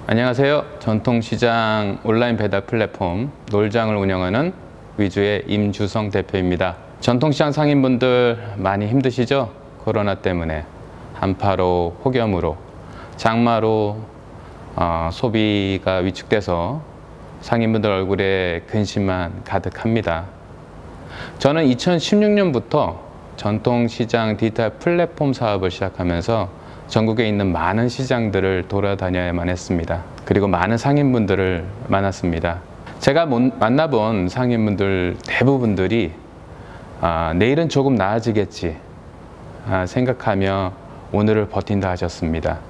안녕하세요. 전통시장 온라인 배달 플랫폼 놀장을 운영하는 위주의 임주성 대표입니다. 전통시장 상인분들 많이 힘드시죠? 코로나 때문에 한파로, 폭염으로, 장마로 소비가 위축돼서 상인분들 얼굴에 근심만 가득합니다. 저는 2016년부터 전통시장 디지털 플랫폼 사업을 시작하면서 전국에 있는 많은 시장들을 돌아다녀야만 했습니다. 그리고 많은 상인분들을 만났습니다. 제가 만나본 상인분들 대부분들이 내일은 조금 나아지겠지 생각하며 오늘을 버틴다 하셨습니다.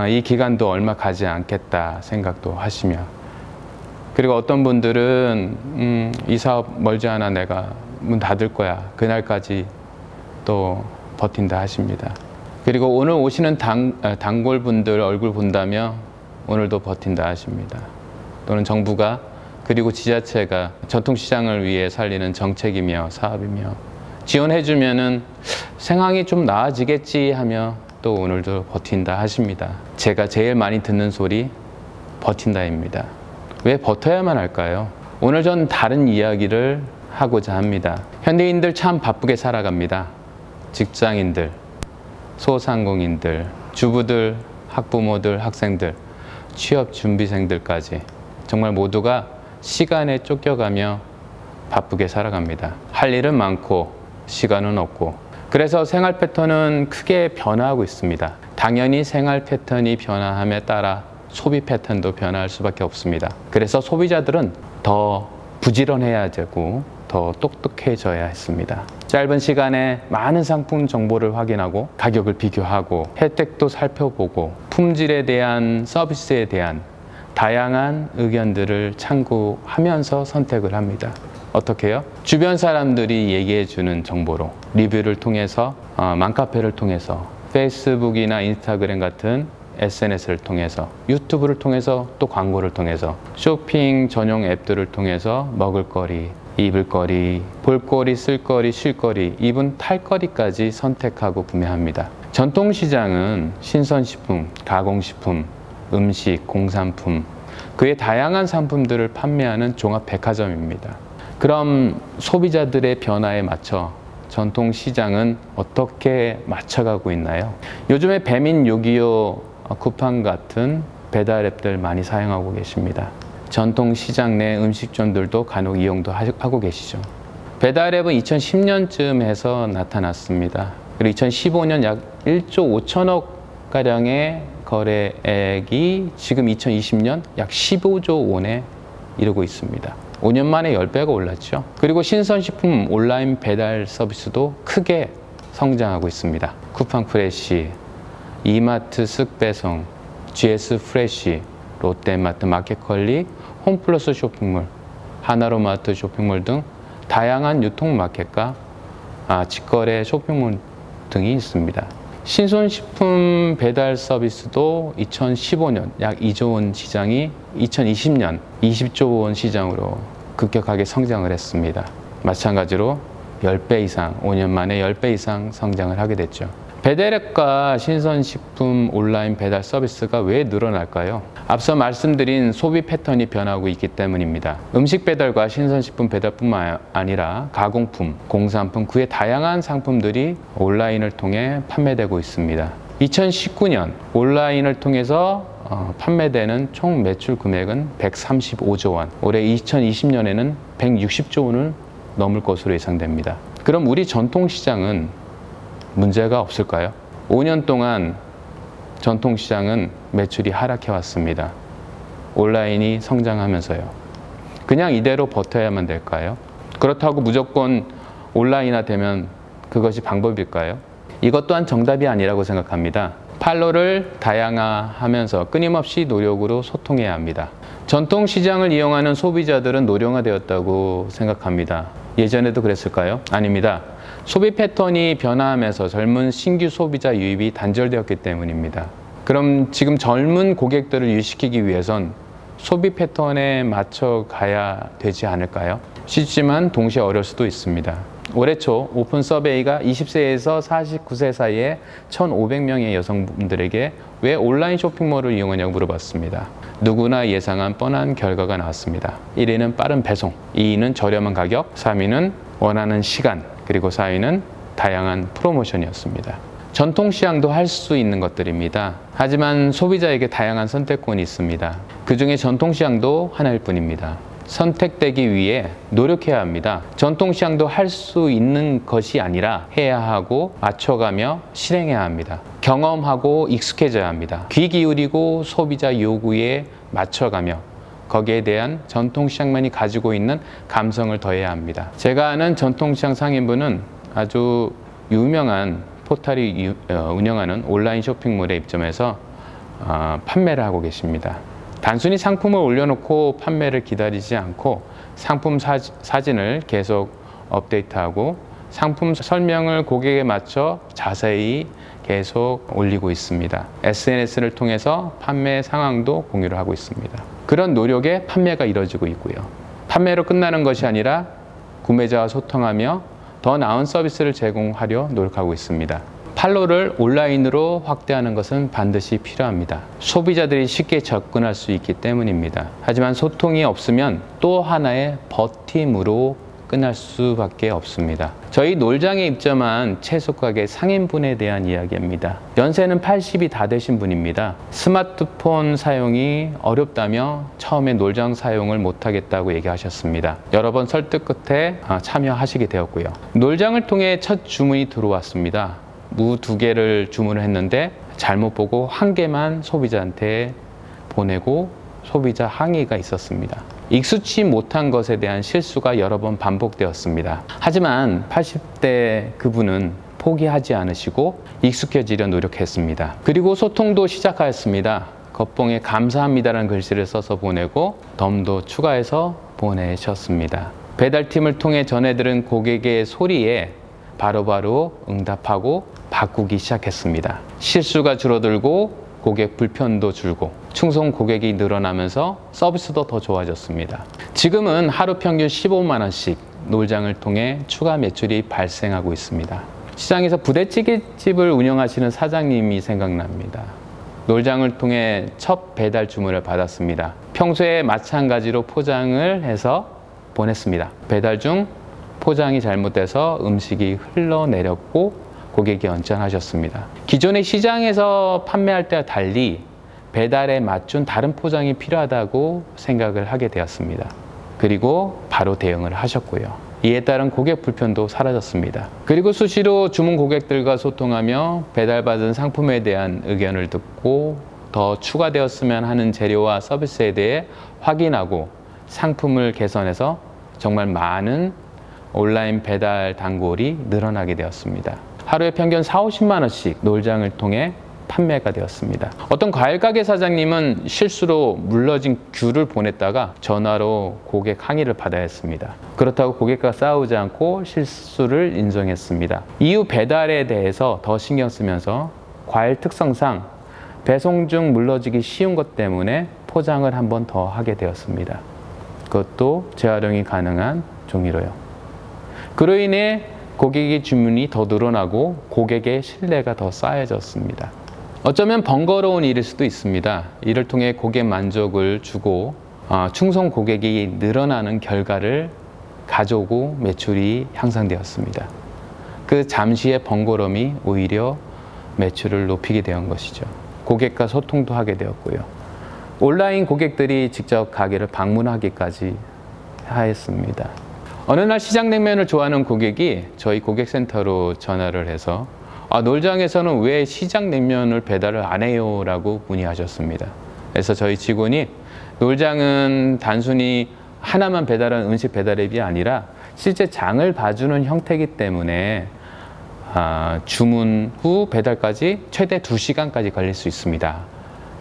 이 기간도 얼마 가지 않겠다 생각도 하시며, 그리고 어떤 분들은 이 사업 멀지 않아 내가 문 닫을 거야, 그날까지 또 버틴다 하십니다. 그리고 오늘 오시는 단골분들 얼굴 본다며 오늘도 버틴다 하십니다. 또는 정부가 그리고 지자체가 전통시장을 위해 살리는 정책이며 사업이며 지원해주면은 상황이 좀 나아지겠지 하며 또 오늘도 버틴다 하십니다. 제가 제일 많이 듣는 소리 버틴다입니다. 왜 버텨야만 할까요? 오늘 전 다른 이야기를 하고자 합니다. 현대인들 참 바쁘게 살아갑니다. 직장인들, 소상공인들, 주부들, 학부모들, 학생들, 취업준비생들까지 정말 모두가 시간에 쫓겨가며 바쁘게 살아갑니다. 할 일은 많고 시간은 없고, 그래서 생활 패턴은 크게 변화하고 있습니다. 당연히 생활 패턴이 변화함에 따라 소비 패턴도 변화할 수밖에 없습니다. 그래서 소비자들은 더 부지런해야 되고 더 똑똑해져야 했습니다. 짧은 시간에 많은 상품 정보를 확인하고 가격을 비교하고 혜택도 살펴보고 품질에 대한, 서비스에 대한 다양한 의견들을 참고하면서 선택을 합니다. 어떻게 해요? 주변 사람들이 얘기해 주는 정보로, 리뷰를 통해서, 맘카페를 통해서, 페이스북이나 인스타그램 같은 SNS를 통해서, 유튜브를 통해서, 또 광고를 통해서, 쇼핑 전용 앱들을 통해서 먹을거리, 입을거리, 볼거리, 쓸거리, 쉴거리, 입은 탈거리까지 선택하고 구매합니다. 전통시장은 신선식품, 가공식품, 음식, 공산품, 그의 다양한 상품들을 판매하는 종합백화점입니다. 그럼 소비자들의 변화에 맞춰 전통시장은 어떻게 맞춰가고 있나요? 요즘에 배민 요기요 쿠팡 같은 배달 앱들 많이 사용하고 계십니다. 전통시장 내 음식점들도 간혹 이용도 하고 계시죠. 배달 앱은 2010년쯤 해서 나타났습니다. 그리고 2015년 약 1조 5천억 가량의 거래액이 지금 2020년 약 15조 원에 이르고 있습니다. 5년 만에 10배가 올랐죠. 그리고 신선식품 온라인 배달 서비스도 크게 성장하고 있습니다. 쿠팡 프레시, 이마트 쓱배송, GS 프레시, 롯데마트 마켓컬리, 홈플러스 쇼핑몰, 하나로마트 쇼핑몰 등 다양한 유통마켓과 직거래 쇼핑몰 등이 있습니다. 신선식품 배달 서비스도 2015년 약 2조 원 시장이 2020년 20조 원 시장으로 급격하게 성장을 했습니다. 마찬가지로 10배 이상, 5년 만에 10배 이상 성장을 하게 됐죠. 배달앱과 신선식품 온라인 배달 서비스가 왜 늘어날까요? 앞서 말씀드린 소비 패턴이 변하고 있기 때문입니다. 음식 배달과 신선식품 배달뿐만 아니라 가공품, 공산품, 그의 다양한 상품들이 온라인을 통해 판매되고 있습니다. 2019년 온라인을 통해서 판매되는 총 매출 금액은 135조 원, 올해 2020년에는 160조 원을 넘을 것으로 예상됩니다. 그럼 우리 전통시장은 문제가 없을까요? 5년 동안 전통시장은 매출이 하락해 왔습니다. 온라인이 성장하면서요. 그냥 이대로 버텨야만 될까요? 그렇다고 무조건 온라인화되면 그것이 방법일까요? 이것 또한 정답이 아니라고 생각합니다. 판로를 다양화하면서 끊임없이 노력으로 소통해야 합니다. 전통시장을 이용하는 소비자들은 노령화되었다고 생각합니다. 예전에도 그랬을까요? 아닙니다. 소비 패턴이 변화하면서 젊은 신규 소비자 유입이 단절되었기 때문입니다. 그럼 지금 젊은 고객들을 유입시키기 위해선 소비 패턴에 맞춰 가야 되지 않을까요? 쉽지만 동시에 어려울 수도 있습니다. 올해 초 오픈 서베이가 20세에서 49세 사이에 1,500명의 여성분들에게 왜 온라인 쇼핑몰을 이용하냐고 물어봤습니다. 누구나 예상한 뻔한 결과가 나왔습니다. 1위는 빠른 배송, 2위는 저렴한 가격, 3위는 원하는 시간, 그리고 4위는 다양한 프로모션이었습니다. 전통시장도 할 수 있는 것들입니다. 하지만 소비자에게 다양한 선택권이 있습니다. 그 중에 전통시장도 하나일 뿐입니다. 선택되기 위해 노력해야 합니다. 전통시장도 할 수 있는 것이 아니라 해야 하고 맞춰가며 실행해야 합니다. 경험하고 익숙해져야 합니다. 귀 기울이고 소비자 요구에 맞춰가며 거기에 대한 전통시장만이 가지고 있는 감성을 더해야 합니다. 제가 아는 전통시장 상인분은 아주 유명한 포탈이 운영하는 온라인 쇼핑몰에 입점해서 판매를 하고 계십니다. 단순히 상품을 올려놓고 판매를 기다리지 않고 상품 사진을 계속 업데이트하고 상품 설명을 고객에 맞춰 자세히 계속 올리고 있습니다. SNS를 통해서 판매 상황도 공유를 하고 있습니다. 그런 노력에 판매가 이루어지고 있고요. 판매로 끝나는 것이 아니라 구매자와 소통하며 더 나은 서비스를 제공하려 노력하고 있습니다. 판로를 온라인으로 확대하는 것은 반드시 필요합니다. 소비자들이 쉽게 접근할 수 있기 때문입니다. 하지만 소통이 없으면 또 하나의 버팀으로 끝날 수밖에 없습니다. 저희 놀장에 입점한 채소가게 상인분에 대한 이야기입니다. 연세는 80이 다 되신 분입니다. 스마트폰 사용이 어렵다며 처음에 놀장 사용을 못하겠다고 얘기하셨습니다. 여러 번 설득 끝에 참여하시게 되었고요. 놀장을 통해 첫 주문이 들어왔습니다. 무 2개를 주문을 했는데 잘못 보고 1개만 소비자한테 보내고 소비자 항의가 있었습니다. 익숙치 못한 것에 대한 실수가 여러 번 반복되었습니다. 하지만 80대 그분은 포기하지 않으시고 익숙해지려 노력했습니다. 그리고 소통도 시작하였습니다. 겉봉에 감사합니다라는 글씨를 써서 보내고 덤도 추가해서 보내셨습니다. 배달팀을 통해 전해들은 고객의 소리에 바로바로 응답하고 바꾸기 시작했습니다. 실수가 줄어들고 고객 불편도 줄고 충성 고객이 늘어나면서 서비스도 더 좋아졌습니다. 지금은 하루 평균 15만 원씩 놀장을 통해 추가 매출이 발생하고 있습니다. 시장에서 부대찌개집을 운영하시는 사장님이 생각납니다. 놀장을 통해 첫 배달 주문을 받았습니다. 평소에 마찬가지로 포장을 해서 보냈습니다. 배달 중 포장이 잘못돼서 음식이 흘러내렸고 고객이 연장하셨습니다. 기존의 시장에서 판매할 때와 달리 배달에 맞춘 다른 포장이 필요하다고 생각을 하게 되었습니다. 그리고 바로 대응을 하셨고요. 이에 따른 고객 불편도 사라졌습니다. 그리고 수시로 주문 고객들과 소통하며 배달받은 상품에 대한 의견을 듣고 더 추가되었으면 하는 재료와 서비스에 대해 확인하고 상품을 개선해서 정말 많은 온라인 배달 단골이 늘어나게 되었습니다. 하루에 평균 40~50만 원씩 놀장을 통해 판매가 되었습니다. 어떤 과일 가게 사장님은 실수로 물러진 귤을 보냈다가 전화로 고객 항의를 받아야 했습니다. 그렇다고 고객과 싸우지 않고 실수를 인정했습니다. 이후 배달에 대해서 더 신경 쓰면서 과일 특성상 배송 중 물러지기 쉬운 것 때문에 포장을 한 번 더 하게 되었습니다. 그것도 재활용이 가능한 종이로요. 그로 인해 고객의 주문이 더 늘어나고 고객의 신뢰가 더 쌓여졌습니다. 어쩌면 번거로운 일일 수도 있습니다. 이를 통해 고객 만족을 주고 충성 고객이 늘어나는 결과를 가져오고 매출이 향상되었습니다. 그 잠시의 번거로움이 오히려 매출을 높이게 된 것이죠. 고객과 소통도 하게 되었고요. 온라인 고객들이 직접 가게를 방문하기까지 하였습니다. 어느 날 시장냉면을 좋아하는 고객이 저희 고객센터로 전화를 해서 놀장에서는 왜 시장냉면을 배달을 안 해요? 라고 문의하셨습니다. 그래서 저희 직원이 놀장은 단순히 하나만 배달하는 음식 배달 앱이 아니라 실제 장을 봐주는 형태이기 때문에 주문 후 배달까지 최대 2시간까지 걸릴 수 있습니다.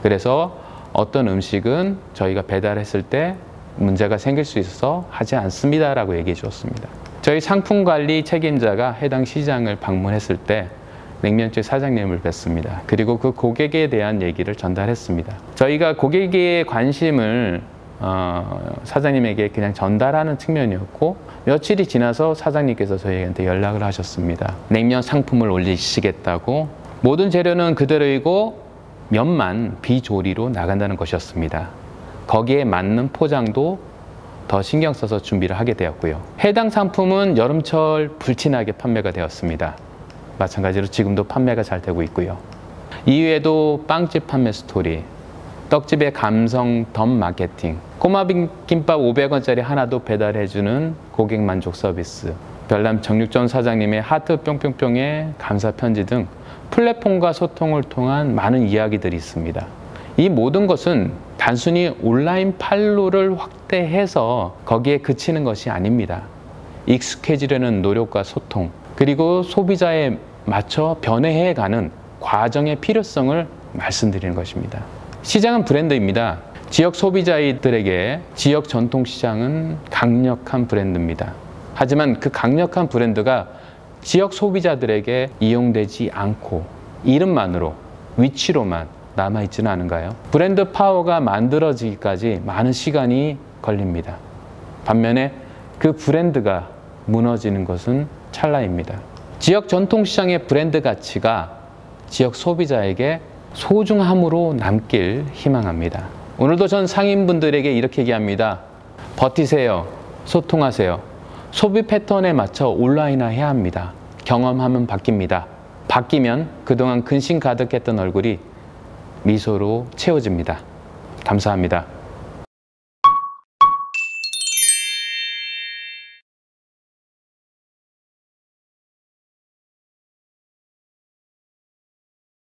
그래서 어떤 음식은 저희가 배달했을 때 문제가 생길 수 있어서 하지 않습니다 라고 얘기해 주었습니다. 저희 상품관리 책임자가 해당 시장을 방문했을 때 냉면집 사장님을 뵀습니다. 그리고 그 고객에 대한 얘기를 전달했습니다. 저희가 고객의 관심을 사장님에게 그냥 전달하는 측면이었고, 며칠이 지나서 사장님께서 저희한테 연락을 하셨습니다. 냉면 상품을 올리시겠다고. 모든 재료는 그대로이고 면만 비조리로 나간다는 것이었습니다. 거기에 맞는 포장도 더 신경 써서 준비를 하게 되었고요. 해당 상품은 여름철 불티나게 판매가 되었습니다. 마찬가지로 지금도 판매가 잘 되고 있고요. 이외에도 빵집 판매 스토리, 떡집의 감성 덤 마케팅, 꼬마김밥 500원짜리 하나도 배달해주는 고객 만족 서비스, 별남 정육점 사장님의 하트 뿅뿅뿅의 감사 편지 등 플랫폼과 소통을 통한 많은 이야기들이 있습니다. 이 모든 것은 단순히 온라인 판로를 확대해서 거기에 그치는 것이 아닙니다. 익숙해지려는 노력과 소통, 그리고 소비자에 맞춰 변해가는 과정의 필요성을 말씀드리는 것입니다. 시장은 브랜드입니다. 지역 소비자들에게 지역 전통시장은 강력한 브랜드입니다. 하지만 그 강력한 브랜드가 지역 소비자들에게 이용되지 않고 이름만으로, 위치로만 남아있지는 않은가요? 브랜드 파워가 만들어지기까지 많은 시간이 걸립니다. 반면에 그 브랜드가 무너지는 것은 찰나입니다. 지역 전통시장의 브랜드 가치가 지역 소비자에게 소중함으로 남길 희망합니다. 오늘도 전 상인분들에게 이렇게 얘기합니다. 버티세요. 소통하세요. 소비 패턴에 맞춰 온라인화해야 합니다. 경험하면 바뀝니다. 바뀌면 그동안 근심 가득했던 얼굴이 미소로 채워집니다. 감사합니다.